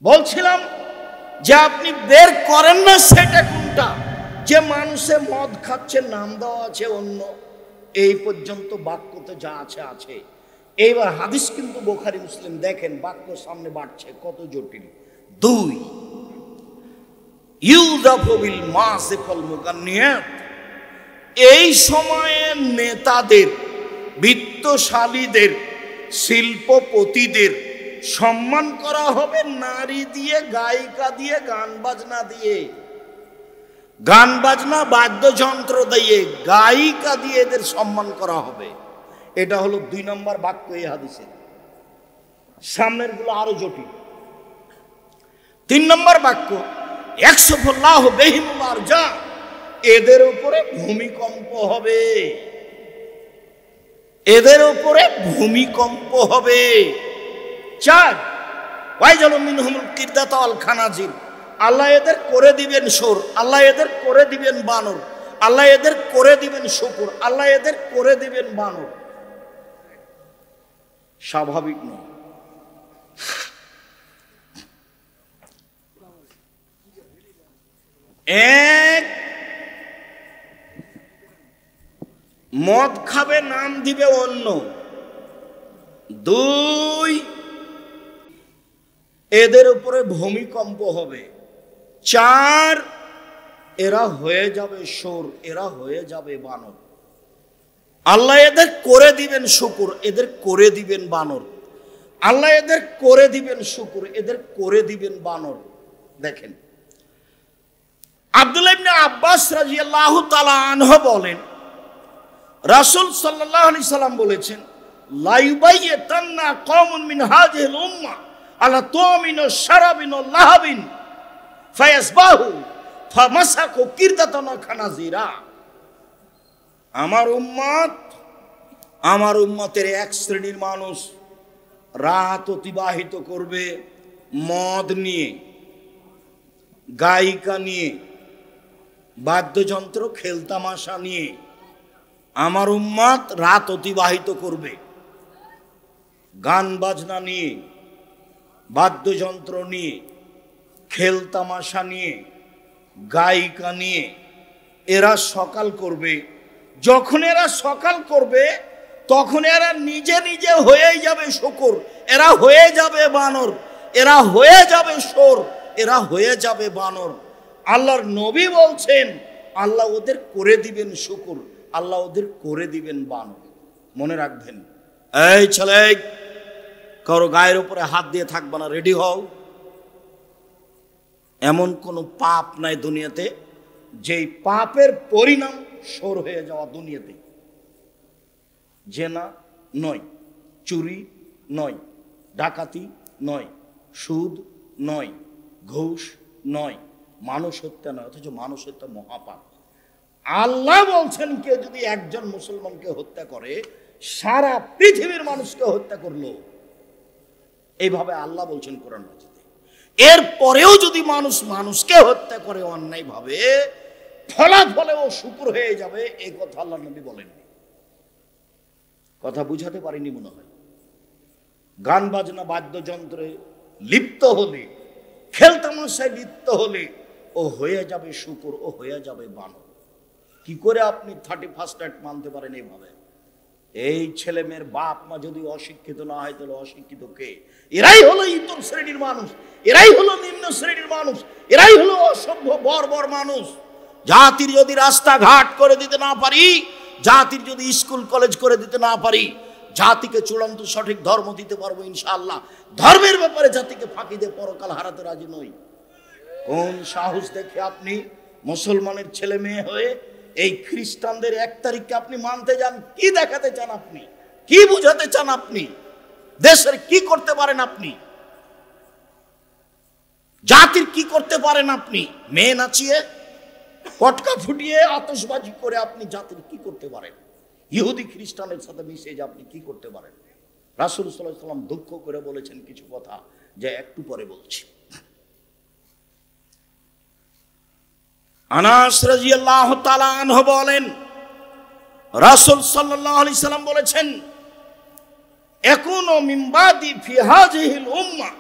বলছিলাম যে আপনি বের করেন না সেটা কোনটা, যে মানুষে মদ খাচ্ছে নাম দেওয়া আছে অন্য, এই পর্যন্ত বাক্যতে যা আছে আছে। এইবার হাদিস কিন্তু বুখারী মুসলিম, দেখেন বাক্য সামনে বাড়ছে কত জটিল। 2 ইউযাফু বিল মাসিফাল মুগান্নিয়াত, এই সময়ে নেতাদের, বিত্তশালীদের, শিল্পপতিদের সম্মান করা হবে নারী দিয়ে, গায়িকা দিয়ে, গান বাজনা দিয়ে, গান বাজনা বাদ্যযন্ত্র দিয়ে, গায়িকা দিয়ে এদের সম্মান করা হবে। এটা হলো 2 নম্বর বাক্য এই হাদিসের। সামনের গুলো আরো জটিল। 3 নম্বর বাক্য, ইয়াকসুফুল্লাহু বিহিমুল আরজা, এদের উপরে ভূমিকম্প হবে, এদের উপরে ভূমিকম্প হবে। 4 ওয়াইজালু মিনহুমুল কিরদাতা ওয়াল খানাজির, আল্লাহ এদের করে দিবেন সুর, আল্লাহ এদের করে দিবেন বানর, আল্লাহ এদের করে দিবেন শুকুর, আল্লাহ এদের করে দিবেন বানর। স্বাভাবিক নয়। এক, মদ খাবে নাম দিবে অন্য। 2 এদের উপরে ভূমিকম্প হবে। 4 এরা হয়ে যাবে সুর, এরা হয়ে যাবে বানর। আল্লাহ এদের করে দিবেন শুকুর, এদের করে দিবেন বানর। আল্লাহ এদের করে দিবেন শুকুর, এদের করে দিবেন বানর। দেখেন আব্দুল্লাহ ইবনে আব্বাস রাদিয়াল্লাহু তাআলা আনহু বলেন, রাসূল সাল্লাল্লাহু আলাইহি সাল্লাম বলেছেন, লা ইউবাইয়াতান্না কওমুন মিন হাযিহিল উম্মাহ আলা তুমিন ওয়া শারাবিন ওয়া লাহাবিন ফায়াসবাহু ফামাসাকু কিরদাতান ওয়া খানাজিরা। আমার উম্মতের এক শ্রেণীর মানুষ রাত অতিবাহিত করবে মদ নিয়ে, গায়িকা নিয়ে, বাদ্যযন্ত্র খেলতামাশা নিয়ে। আমার উম্মত রাত অতিবাহিত করবে গান বাজনা নিয়ে, বাদ্যযন্ত্র নিয়ে, খেলতামাশা নিয়ে, গায়িকা নিয়ে। এরা সকাল করবে, যখন এরা সকাল করবে তখন এরা নিজে নিজে হয়েই যাবে শুকুর, এরা হয়ে যাবে বানর, এরা হয়ে যাবে সোর, এরা হয়ে যাবে বানর। আল্লাহর নবী বলছেন আল্লাহ ওদের করে দিবেন শুকুর, আল্লাহ ওদের করে দিবেন বানর। মনে রাখবেন, এই ছেলে কারো গায়ের উপরে হাত দিয়ে থাকবে না, রেডি হও। এমন কোন পাপ নাই দুনিয়াতে যেই পাপের পরিণাম সোর হয়ে যাওয়া দুনিয়াতে। জেনা নয়, চুরি নয়, ডাকাতি নয়, সুদ নয়, ঘুষ নয়, মানুষ হত্যা নয়, অথচ মানুষ হত্যা মহাপাপ। আল্লাহ বলছেন কেউ যদি একজন মুসলমানকে হত্যা করে সারা পৃথিবীর মানুষকে হত্যা করলো, এইভাবে আল্লাহ বলছেন কোরআন মাজিদে। এরপরেও যদি মানুষ মানুষকে হত্যা করে অন্যায় ভাবে, ফলাফলে ও শুকর হয়ে যাবে, এই কথা আল্লাহ নবী বলেননি। কথা বুঝাতে পারিনি মনে হয়। গান বাজনা বাদ্যযন্ত্রে লিপ্ত হলে, খেলতামাশায় লিপ্ত হলে ও হয়ে যাবে শুকর, ও হয়ে যাবে বানর। কি করে আপনি 31st অ্যাক্ট মানতে পারেন এইভাবে? এই ছেলে মেয়ের বাপ মা যদি অশিক্ষিত না হয় তাহলে অশিক্ষিত কে? এরাই হলো ইতর শ্রেণীর মানুষ, এরাই হলো নিম্ন শ্রেণীর মানুষ, এরাই হলো অসভ্য বর্বর মানুষ। জাতির যদি রাস্তাঘাট করে দিতে না পারি, জাতির যদি স্কুল কলেজ করে দিতে না পারি, জাতিকে চূড়ান্ত সঠিক ধর্ম দিতে পারবো ইনশাআল্লাহ। ধর্মের ব্যাপারে জাতিকে ফাঁকি দিয়ে পরকাল হারাতে রাজি নই। কোন সাহস দেখে আপনি মুসলমানের ছেলে মেয়ে হয়ে এই খ্রিস্টানদের 1 তারিখকে আপনি মানতে যান? কি দেখাতে চান আপনি? কি বুঝাতে চান আপনি? দেশের কি করতে পারেন আপনি? জাতির কি করতে পারেন আপনি? মেয়ে নাচিয়ে, পটকা ফুটিয়ে, আতশবাজি করে আপনি জাতির কি করতে পারেন? ইহুদি খ্রিস্টানের সাথে মিশে যে আপনি কি করতে পারেন? রাসূল সাল্লাল্লাহু আলাইহি ওয়াসাল্লাম দুঃখ করে বলেছেন কিছু কথা, যে একটু পরে বলছি। আনাস রাদিয়াল্লাহু তাআলা আনহু বলেন, রাসূল সাল্লাল্লাহু আলাইহি সাল্লাম বলেছেন, ইয়াকুনু মিন বাদি ফি হাযিহিল উম্মাহ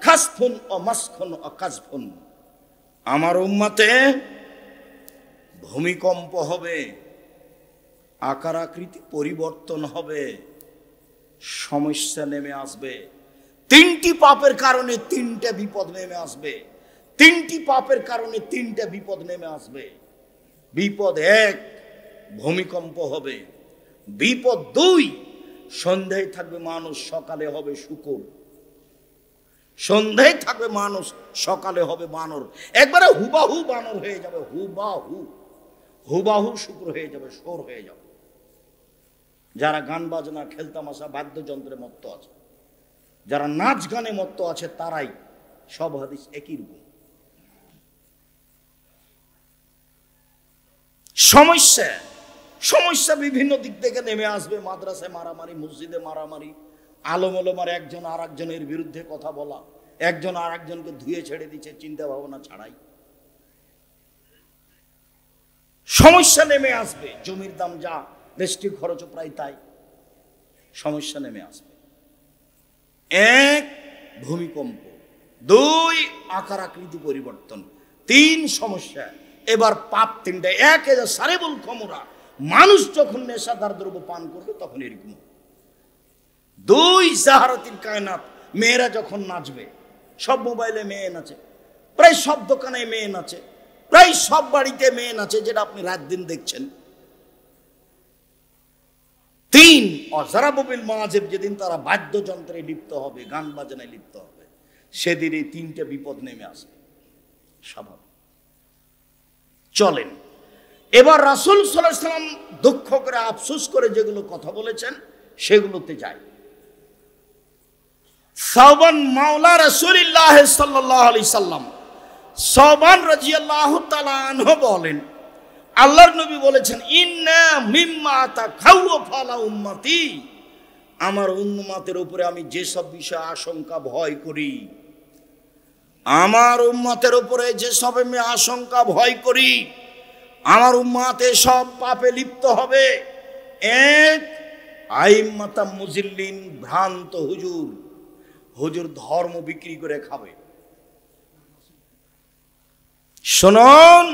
খাসফুন ও মাসখুন ও কাজফুন, আমার উম্মতে ভূমিকম্প হবে, আকার আকৃতি পরিবর্তন হবে, সমস্যা নেমে আসবে। তিনটি পাপের কারণে তিনটা বিপদ নেমে আসবে, তিনটি পাপের কারণে তিনটা বিপদ নেমে আসবে। বিপদ এক, ভূমিকম্প হবে। বিপদ দুই, সন্ধ্যায় থাকবে মানুষ, সকালে হবে শূকর। সন্ধ্যায় থাকবে মানুষ, সকালে হবে বানর। একবারে হুবাহু বানর হয়ে যাবে, হুবাহু হুবাহু শুক্র হয়ে যাবে, সোর হয়ে যাবে। যারা গান বাজনা খেলতামাশা বাদ্যযন্ত্রে মত্ত আছে, যারা নাচ গানে মত্ত আছে, তারাই। সব হাদিস একই রকম। সমস্যা সমস্যা বিভিন্ন দিক থেকে নেমে আসবে। মাদ্রাসায় মারামারি, মসজিদে মারামারি, আলম ওলামার একজন আর একজনের বিরুদ্ধে কথা বলা, একজন আর একজনকে ধুয়ে ছেড়ে দিচ্ছে চিন্তা ভাবনা ছাড়াই। সমস্যা নেমে আসবে। জমির দাম যা, রেস্ট্রি খরচও প্রায় তাই। সমস্যা নেমে আসবে। এক, ভূমিকম্প। দুই, আকার আকৃতি পরিবর্তন। তিন, সমস্যা। এবার পাপ তিনটা। এক, সারেবুল খমরা, মানুষ যখন নেশাদার দ্রব্য পান করবে তখন এরকম। দুই, জাহারাতিল কায়নাত, মেয়েরা যখন নাচবে। সব মোবাইলে মেয়ে নাচে, প্রায় সব দোকানে মেয়ে নাচে, প্রায় সব বাড়িতে মেয়ে নাচে, যেটা আপনি রাত দিন দেখছেন। তিন, অজারাবিল মাজিব, যেদিন তারা বাদ্যযন্ত্রে লিপ্ত হবে, গান বাজনায় লিপ্ত হবে, সেদিন এই তিনটে বিপদ নেমে আসবে। স্বাভাবিক। চলেন এবার রাসূল সাল্লাল্লাহু আলাইহি সাল্লাম দুঃখ করে আফসোস করে যেগুলো কথা বলেছেন সেগুলোতে যাই। সাওবান মাওলা রাসূলুল্লাহ সাল্লাল্লাহু আলাইহি সাল্লাম, সাওবান রাদিয়াল্লাহু তাআলা আনহু বলেন, আল্লাহর নবী বলেছেন, ইন্না মিম্মা তাখাওয়াফা লা উম্মতি, আমার উম্মতের উপরে আমি যেসব বিষয়ে আশঙ্কা ভয় করি, আমার উম্মতের উপরে যেসব আমি আশঙ্কা ভয় করি, আমার উম্মতে সব পাপে লিপ্ত হবে। এক, আইম্মাতাম মুজিল্লিন, ভ্রান্ত হুজুর, হুজুর ধর্ম বিক্রি করে খাবে। শুনুন,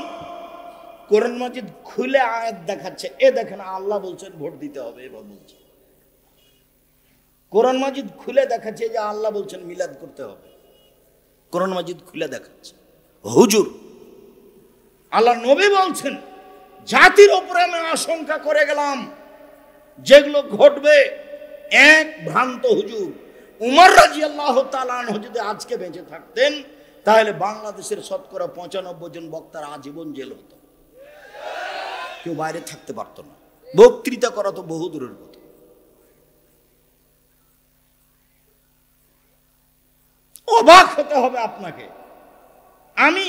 কোরআন মাজিদ খুলে আয়াত দেখাচ্ছে, এ দেখেন আল্লাহ বলছেন ভোট দিতে হবে, এবার বলছে। কোরআন মাজিদ খুলে দেখাচ্ছে যে আল্লাহ বলছেন মিলাদ করতে হবে। কোরআন মাজিদ খুলে দেখাচ্ছে হুজুর। আল্লাহ নবী বলছেন, জাতির উপরে আমি আশঙ্কা করে গেলাম যেগুলো ঘটবে। এক, ভ্রান্ত হুজুর। উমর রাদিয়াল্লাহু তাআলা আনহু যদি আজকে বেঁচে থাকতেন, তাহলে বাংলাদেশের শতকরা 95 জন বক্তার আজীবন জেল হতো, কেউ বাইরে থাকতে পারতো না। বক্তৃতা করা তো বহু দূরের কথা। অবাক হতে হবে আপনাকে। আমি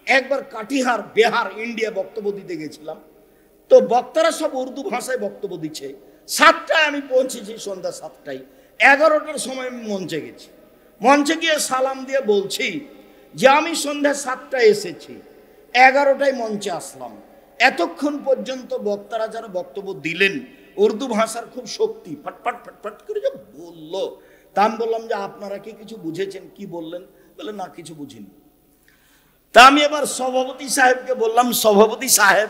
একবার কাটিহার, বিহার, ইন্ডিয়া বক্তব্য দিতে গেছিলাম। তো বক্তারা সব উর্দু ভাষায় বক্তব্য দিচ্ছে। 7টায় আমি পৌঁছেছি, সন্ধ্যা 7টায়। 11টার সময় আমি মঞ্চে গেছি। মঞ্চে গিয়ে সালাম দিয়ে বলছি যে আমি সন্ধ্যা 7টায় এসেছি, 11টায় মঞ্চে আসলাম। এতক্ষণ পর্যন্ত বক্তারা যারা বক্তব্য দিলেন, উর্দু ভাষার খুব শক্তি, ফটফট ফটফট করে যে বললো। তা আমি বললাম যে আপনারা কি কিছু বুঝেছেন? কি বললেন? বলে না, কিছু বুঝিনি। তা আমি এবার সভাপতি সাহেবকে বললাম, সভাপতি সাহেব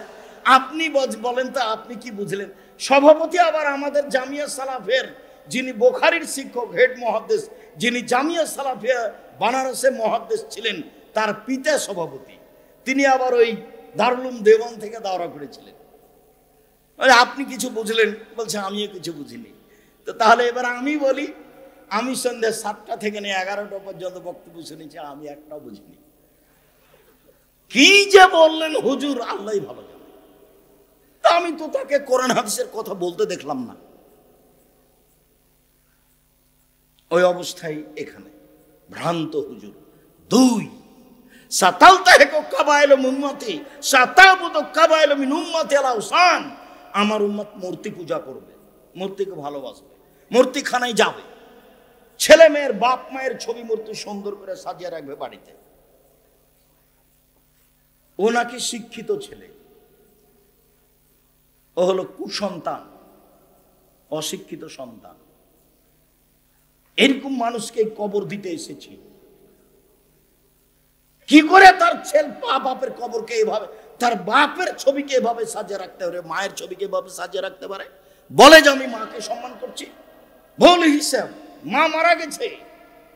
আপনি বলেন তো আপনি কি বুঝলেন? সভাপতি আবার আমাদের জামিয়া সালাফের যিনি বুখারীর শিক্ষক, হেড মুহাদ্দিস, যিনি জামিয়া সালাফিয়া বানারসে মুহাদ্দিস ছিলেন, তার পিতা সভাপতি। তিনি আবার ওই দারুল উলুম দেওবন্দ থেকে দাওরা করেছিলেন। আপনি কিছু বুঝলেন? বলছে আমিও কিছু বুঝিনি। তো তাহলে এবার আমি বলি, আমি সন্ধ্যা 7টা থেকে নিয়ে 11টা পর্যন্ত বক্তব্য শুনেছি, আমি একটাও বুঝিনি। কি যে বললেন হুজুর, আল্লাহই ভালো জানে। তা আমি তো তাকে কোরআন হাদিসের কথা বলতে দেখলাম না। ওই অবস্থায় এখানে ভ্রান্ত হুজুর। দুই, সাতালতাহিকু কাবাইলু মিন উম্মতি সাতাবুদু কাবাইলু মিন উম্মতি আল আওসান, আমার উম্মত মূর্তি পূজা করবে, মূর্তিকে ভালোবাসবে, মূর্তিখানায় যাবে, ছেলে মেয়ের বাপ মায়ের ছবি মূর্তি সুন্দর করে সাজিয়ে রাখবে বাড়িতে। ও নাকি শিক্ষিত ছেলে, ও হলো কুসন্তান, অশিক্ষিত সন্তান। এরকম মানুষকে কবর দিতে এসেছি। কি করে তার ছেলে বাপের কবরকে এভাবে, তার বাপের ছবিকে এভাবে সাজিয়ে রাখতে পারে, মায়ের ছবিকে এভাবে সাজিয়ে রাখতে পারে? বলে যে আমি মাকে সম্মান করছি। ভুল হিসাব। মা মারা গেছে,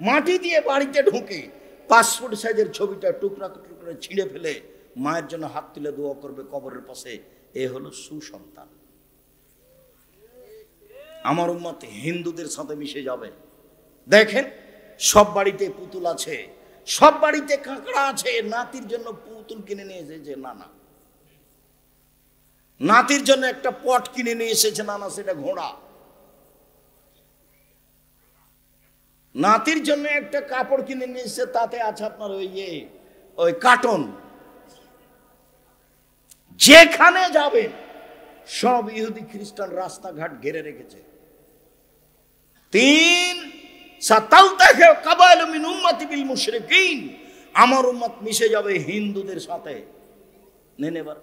মাটি দিয়ে বাড়িতে ঢুকে পাসপোর্ট সাইজের ছবিটা টুকরা টুকরা ছিঁড়ে ফেলে মায়ের জন্য হাত তুলে দোয়া করবে কবরের পাশে। এ হলো সুসন্তান। আমার উম্মত হিন্দুদের সাথে মিশে যাবে। দেখেন, সব বাড়িতে পুতুল আছে, সব বাড়িতে কাঁকড়া আছে। নাতির জন্য পুতুল কিনে নিয়ে এসেছে, না না। নাতির জন্য একটা পট কিনে নিয়ে এসেছে, না না, সেটা ঘোড়া। নাতির জন্য একটা কাপড় কিনে নিয়ে এসেছে, তাতে আছে আপনার ওই কার্টন। যেখানে যাবেন সব ইহুদি খ্রিস্টান রাস্তাঘাট ঘিরে রেখেছে। আমার উম্মত মিশে যাবে হিন্দুদের সাথে। নেন এবার,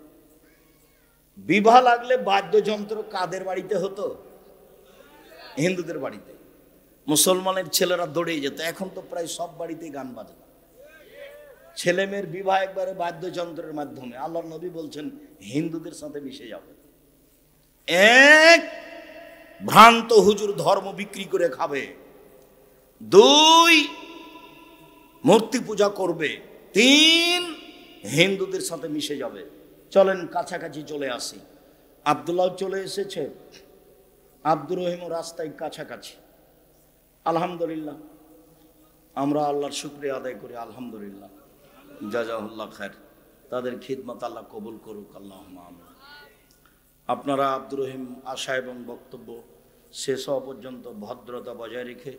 বিবাহ লাগলে বাদ্যযন্ত্র কাদের বাড়িতে হতো? হিন্দুদের বাড়িতে। মুসলমানের ছেলেরা দৌড়ে যেত। এখন তো প্রায় সব বাড়িতেই গান বাজনা। ছেলে মেয়ের বিবাহ একবারে বাদ্যযন্ত্রের মাধ্যমে। আল্লাহর নবী বলছেন হিন্দুদের সাথে মিশে যাবে। এক, ভ্রান্ত হুজুর ধর্ম বিক্রি করে খাবে। দুই, মূর্তি পূজা করবে। তিন, হিন্দুদের সাথে মিশে যাবে। চলেন কাছাকাছি চলে আসি। আব্দুল্লাহ চলে এসেছে, আব্দুর রহিম রাস্তায় কাছাকাছি। আলহামদুলিল্লাহ, আমরা আল্লাহর শুকরিয়া আদায় করি। আলহামদুলিল্লাহ, জাযাহুল্লাহ খায়ের। তাদের খিদমত আল্লাহ কবুল করুক, আল্লাহুম্মা আমিন। আপনারা আব্দুর রহিম আশা এবং বক্তব্য শেষ হওয়া পর্যন্ত ভদ্রতা বজায় রেখে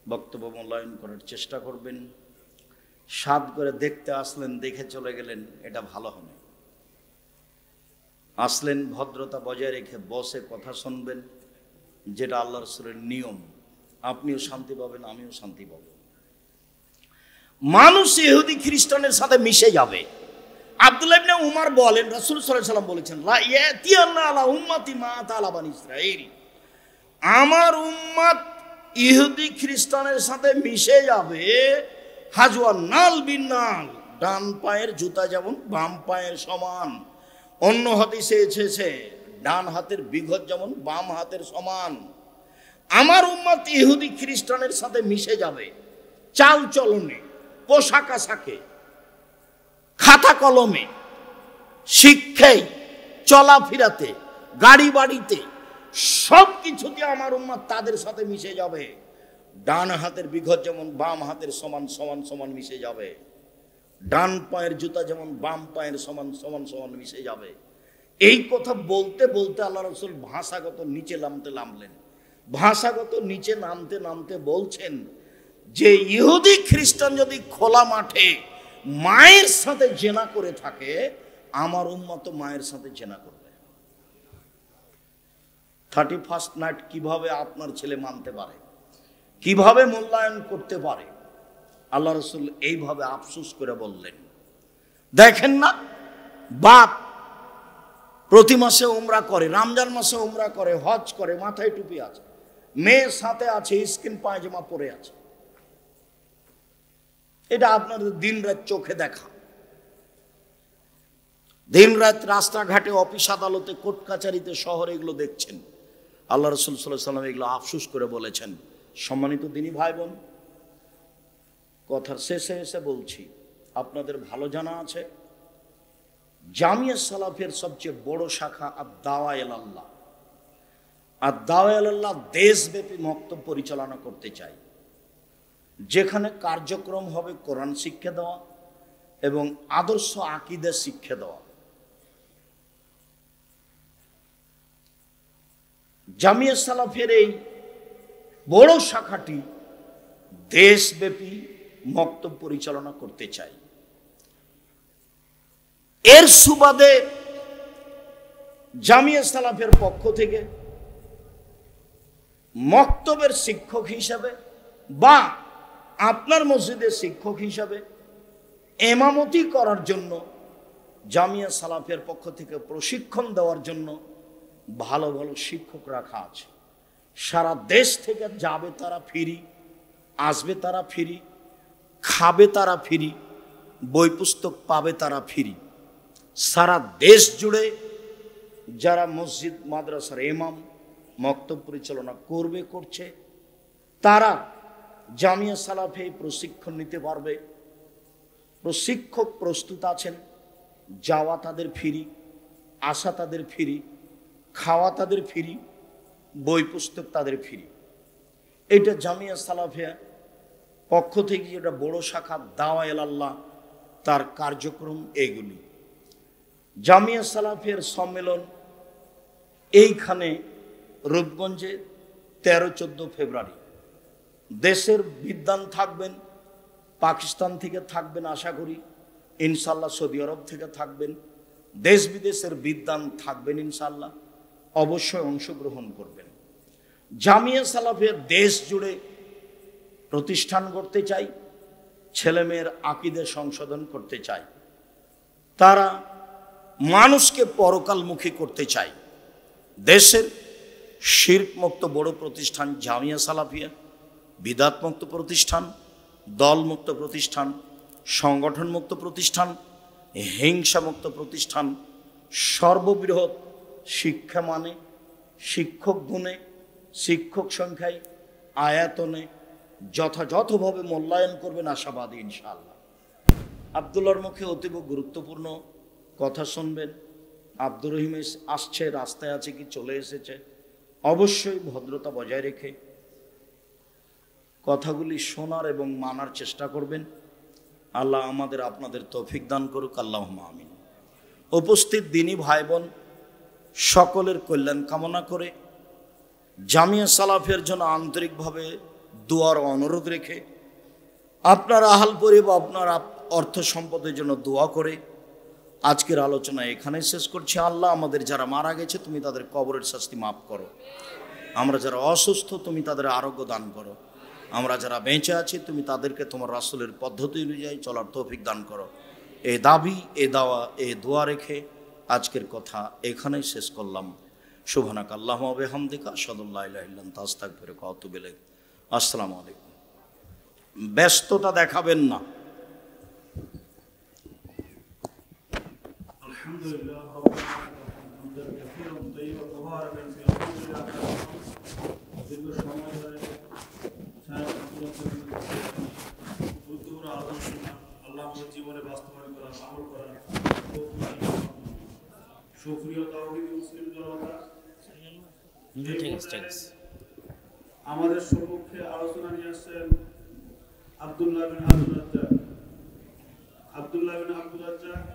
বক্তব্য মূল্যায়ন করার চেষ্টা করবেন। সাদ করে দেখতে আসলেন, দেখে চলে গেলেন, এটা ভালো হবে। আসলেন ভদ্রতা বজায় রেখে বসে কথা শুনবেন, যেটা আল্লাহ রাসূলের নিয়ম। আপনিও শান্তি পাবেন, আমিও শান্তি পাবো। মানুষ ইহুদি খ্রিস্টানের সাথে মিশে যাবে। আব্দুল্লাহ ইবনে উমর বলেন, রাসূল সাল্লাল্লাহু আলাইহি ওয়াসাল্লাম বলেছেন, লা ইয়াতিয়ান্না আলা উম্মতি মা তাআলা বানি ইসরাঈল। আমার উম্মত ইহুদি খ্রিস্টানের সাথে মিশে যাবে। হাজওয়ান নাল বিন নাল, ডান পায়ের জুতা যেমন বাম পায়ের সমান। অন্য হাদিসে এসেছে ডান হাতের বিঘত যেমন বাম হাতের সমান। আমার উম্মত ইহুদি খ্রিস্টানের সাথে মিশে যাবে চাল চলনে, পোশাক আশাকে, খাতা কলমে, শিক্ষায়, চলাফেরাতে, গাড়ি বাড়িতে, সব কিছুতে আমার উম্মত তাদের সাথে মিশে যাবে। ডান হাতের বিঘত যেমন বাম হাতের সমান সমান সমান মিশে যাবে। ডান পায়ের জুতা যেমন বাম পায়ের সমান সমান সমান মিশে যাবে। এই কথা বলতে বলতে আল্লাহ রাসূল ভাষাগত নিচে নামলেন। ভাষাগত নিচে নামতে নামতে বলছেন যে ইহুদি খ্রিস্টান যদি খোলা মাঠে মায়ের সাথে জেনা করে থাকে, আমার উম্মত মায়ের সাথে জেনা করবে। 31st নাইট কিভাবে আপনার ছেলে মানতে পারে, কিভাবে মূল্যায়ন করতে পারে? আল্লাহ রাসূল এইভাবে আফসোস করে বললেন। দেখেন না, বাপ প্রতি মাসে উমরা করে, রমজান মাসে উমরা করে, হজ করে, মাথায় টুপি আছে, মেয়ের সাথে আছে, স্কিন পায়জামা পরে আছে। এটা আপনাদের দিন রাত চোখে দেখা। দিন রাত রাস্তাঘাটে, অফিস আদালতে, কোর্ট কাচারিতে, শহরে এগুলো দেখছেন। আল্লাহ রাসূল সাল্লাল্লাহু আলাইহি ওয়াসাল্লাম এগুলো আফসোস করে বলেছেন। সম্মানিত দিনী ভাই বোন, কথার শেষে এসে বলছি, আপনাদের ভালো জানা আছে জামিয়া সালাফের সবচেয়ে বড় শাখা আদ-দাওয়া ইলাল্লাহ। আদ-দাওয়া ইলাল্লাহ দেশব্যাপী মক্তব পরিচালনা করতে চাই, যেখানে কার্যক্রম হবে কোরআন শিক্ষা দেওয়া এবং আদর্শ আকীদা শিক্ষা দেওয়া। জামিয়া সালাফের এই বড় শাখাটি দেশব্যাপী মক্তব পরিচালনা করতে চাই। এর সুবাদে জামিয়া সালাফের পক্ষ থেকে মক্তবের শিক্ষক হিসাবে বা আপনার মসজিদের শিক্ষক হিসাবে ইমামতি করার জন্য জামিয়া সালাফের পক্ষ থেকে প্রশিক্ষণ দেওয়ার জন্য ভালো ভালো শিক্ষক রাখা আছে। সারা দেশ থেকে যাবে তারা ফ্রি, আসবে তারা ফ্রি, খাবে তারা ফ্রি, বই পুস্তক পাবে তারা ফ্রি। সারা দেশ জুড়ে যারা মসজিদ মাদ্রাসার ইমাম মক্তব পরিচালনা করছে তারা জামিয়া সালাফে প্রশিক্ষণ নিতে পারবে। প্রশিক্ষক প্রস্তুত আছেন, যাওয়া তাদের ফ্রি, আসা তাদের ফ্রি, খাওয়া তাদের ফ্রি, বই পুস্তক তাদের ফ্রি। এটা জামিয়া সালাফিয়া পক্ষ থেকে যেটা বড় শাখা দাওয়া ইলাল্লাহ তার কার্যক্রম এগুলি। জামিয়া সালাফিয়ার সম্মেলন এইখানে রূপগঞ্জে 13-14 ফেব্রুয়ারি। দেশের বিদ্বান থাকবেন, পাকিস্তান থেকে থাকবেন আশা করি, ইনশাল্লাহ সৌদি আরব থেকে থাকবেন, দেশ বিদেশের বিদ্বান থাকবেন ইনশাল্লাহ। অবশ্যই অংশগ্রহণ করবেন। জামিয়া সালাফিয়া দেশ জুড়ে প্রতিষ্ঠান করতে চাই, ছেলেমেয়ের আকীদা সংশোধন করতে চাই, তারা মানুষকে পরকালমুখী করতে চায়। দেশের শিরক মুক্ত বড় প্রতিষ্ঠান জামিয়া সালাফিয়া, বিদাত মুক্ত প্রতিষ্ঠান, দল মুক্ত প্রতিষ্ঠান, সংগঠন মুক্ত প্রতিষ্ঠান, হিংসা মুক্ত প্রতিষ্ঠান, সর্ববৃহৎ শিক্ষা মানে, শিক্ষক গুণে, শিক্ষক সংখ্যায়, আয়াতনে যথাযথভাবে মূল্যায়ন করবেন আশাবাদী ইনশাআল্লাহ। আব্দুল্লাহর মুখে অতীব গুরুত্বপূর্ণ কথা শুনবেন। আব্দুর রহিম আসছে, রাস্তায় আছে কি চলে এসেছে, অবশ্যই ভদ্রতা বজায় রেখে কথাগুলি শোনার এবং মানার চেষ্টা করবেন। আল্লাহ আমাদের আপনাদের তৌফিক দান করুক, আল্লাহুম্মা আমিন। উপস্থিত দিনী ভাই বোন সকলের কল্যাণ কামনা করে জামিয়া সালাফিয়ার জন্য আন্তরিকভাবে দোয়ার অনুরোধ রেখে, আপনার আহাল পরিবার আপনার অর্থ সম্পদের জন্য দোয়া করে আজকের আলোচনা এখানে শেষ করছি। আল্লাহ আমাদের যারা মারা গেছে তুমি তাদের কবরের শাস্তি মাফ করো, আমরা যারা অসুস্থ তুমি তাদের আরোগ্য দান করো, আমরা যারা বেঁচে আছি তুমি তাদেরকে তোমার রাসূলের পদ্ধতি অনুযায়ী চলার তৌফিক দান করো। এই দাবি, এ দাওয়া, এ দোয়া রেখে আজকের কথা এখানেই শেষ করলাম। সুবহানাকা আল্লাহুম্মা ওয়া বিহামদিকা আশহাদু আল্লা ইলাহা ইল্লা আনতা আস্তাগফিরুকা ওয়া আতুবু ইলাইক। আসসালামু আলাইকুম। ব্যস্ততা দেখাবেন না। আলহামদুলিল্লাহ আল্লাহ জীবনে বাস্তবায়ন করা, আমল করা, সুপ্রিয় তাওহীদ মুসলিম জনতা, আমাদের সম্মুখে আলোচনা নিয়ে আসছেন আব্দুল্লাহ বিন আব্দুল রাজ্জাক।